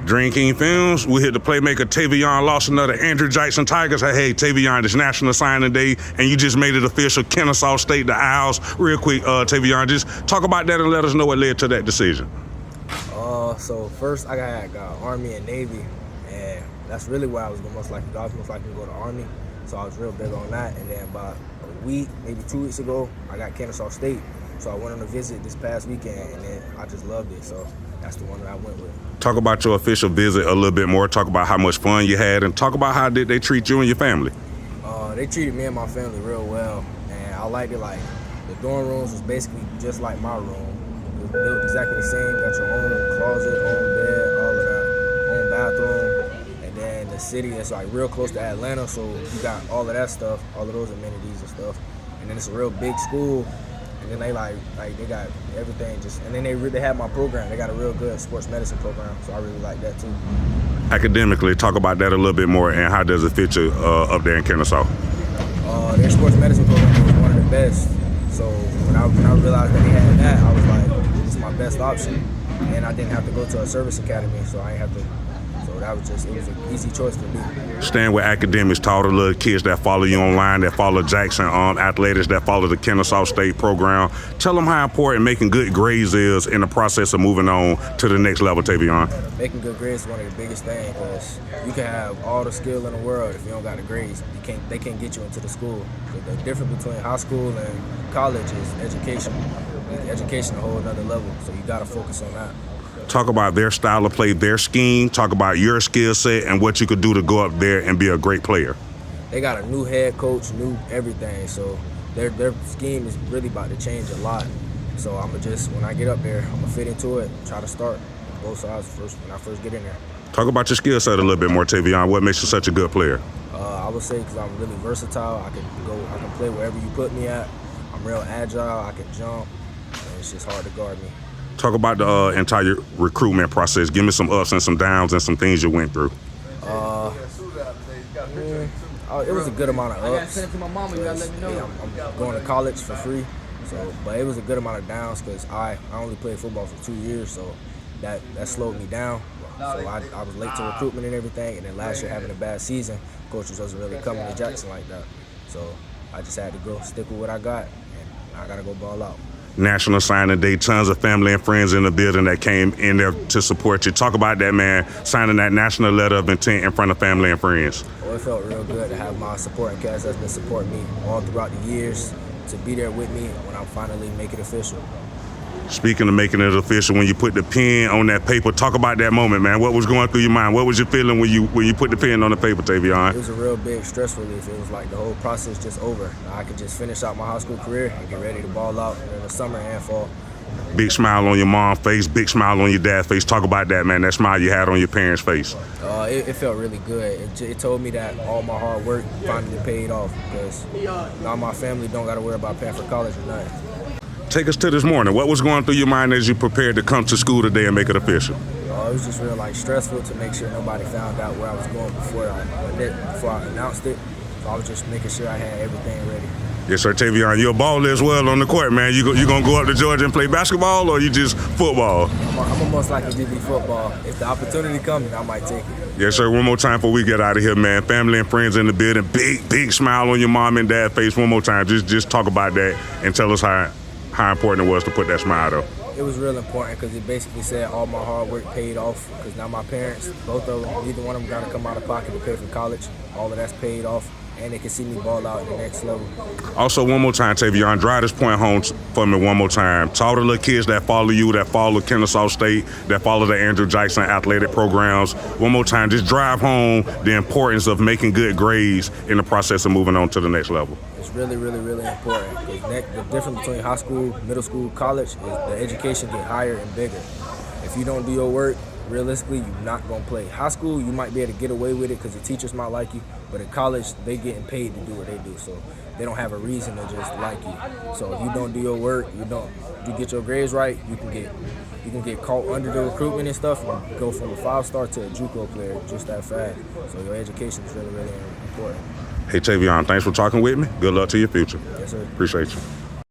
Drinking Films, we hit the playmaker Tay'Vion Lawson of the Andrew Jackson Tigers. Hey, Tay'Vion, it's National Signing Day, and you just made it official. Kennesaw State, the Owls. Real quick, Tay'Vion, just talk about that and let us know what led to that decision. So first I got Army and Navy, and that's really where I was most likely to go to Army. So I was real big on that, and then about a week, maybe 2 weeks ago, I got Kennesaw State. So I went on a visit this past weekend, and then I just loved it. So that's the one that I went with. Talk about your official visit a little bit more. Talk about how much fun you had, and talk about how did they treat you and your family. They treated me and my family real well, and I liked it. Like, the dorm rooms was basically just like my room. It was built exactly the same. Got your own closet, own bed, all of that, own bathroom. And then the city is like real close to Atlanta, so you got all of that stuff, all of those amenities and stuff. And then it's a real big school. And then they got everything and then they have my program. They got a real good sports medicine program, so I really like that too. Academically, talk about that a little bit more, and how does it fit you up there in Kennesaw? Their sports medicine program was one of the best. So when I realized that they had that, I was like, this is my best option. And I didn't have to go to a service academy, so I didn't have to. So it was an easy choice for me. Staying with academics, to all the little kids that follow you online, that follow Jackson athletics, that follow the Kennesaw State program, tell them how important making good grades is in the process of moving on to the next level, Tay'Vion. Making good grades is one of the biggest things, because you can have all the skill in the world. If you don't got the grades, they can't get you into the school. But the difference between high school and college is education. Education is a whole other level, so you got to focus on that. Talk about their style of play, their scheme. Talk about your skill set and what you could do to go up there and be a great player. They got a new head coach, new everything. So their scheme is really about to change a lot. So when I get up there, I'm gonna fit into it, try to start both sides when I first get in there. Talk about your skill set a little bit more, Tay'Vion. What makes you such a good player? I would say because I'm really versatile. I can play wherever you put me at. I'm real agile. I can jump. And it's just hard to guard me. Talk about the entire recruitment process. Give me some ups and some downs and some things you went through. It was a good amount of ups. I'm going to college for free, but it was a good amount of downs because I only played football for 2 years, so that slowed me down. So I was late to recruitment and everything, and then last year having a bad season, coaches wasn't really coming to Jackson like that. So I just had to go stick with what I got, and I got to go ball out. National Signing Day, tons of family and friends in the building that came in there to support you. Talk about that, man, signing that national letter of intent in front of family and friends. Well, it felt real good to have my supporting cast that's been supporting me all throughout the years, to be there with me when I finally make it official. Speaking of making it official, when you put the pen on that paper, talk about that moment, man. What was going through your mind? What was you feeling when you put the pen on the paper, Tay'Vion? It was a real big stress relief. It was like the whole process just over. Now I could just finish out my high school career and get ready to ball out in the summer and fall. Big smile on your mom's face, big smile on your dad's face. Talk about that, man, that smile you had on your parents' face. It felt really good. It told me that all my hard work finally paid off, because now my family don't got to worry about paying for college or nothing. Take us to this morning. What was going through your mind as you prepared to come to school today and make it official? It was just real stressful to make sure nobody found out where I was going before I announced it. So I was just making sure I had everything ready. Yes, sir, Tay'Vion. You're a baller as well on the court, man. You going to go up to Georgia and play basketball, or you just football? I'm most likely to be football. If the opportunity comes, I might take it. Yes, sir. One more time before we get out of here, man. Family and friends in the building. Big smile on your mom and dad face. One more time. Just talk about that and tell us how important it was to put that smile, though. It was real important because it basically said all my hard work paid off, because now my parents, both of them, neither one of them got to come out of pocket to pay for college. All of that's paid off, and they can see me ball out in the next level. Also, one more time, Tay'Vion, drive this point home for me one more time. To all the little kids that follow you, that follow Kennesaw State, that follow the Andrew Jackson athletic programs, one more time, just drive home the importance of making good grades in the process of moving on to the next level. It's really, really, really important. The difference between high school, middle school, college is the education get higher and bigger. If you don't do your work, realistically, you're not going to play. High school, you might be able to get away with it because the teachers might like you, but in college, they getting paid to do what they do, so they don't have a reason to just like you. So if you don't do your work, you get your grades right, you can get caught under the recruitment and stuff and go from a 5-star to a JUCO player just that fast. So your education is really, really important. Hey, Tay'Vion, thanks for talking with me. Good luck to your future. Yes, sir. Appreciate you.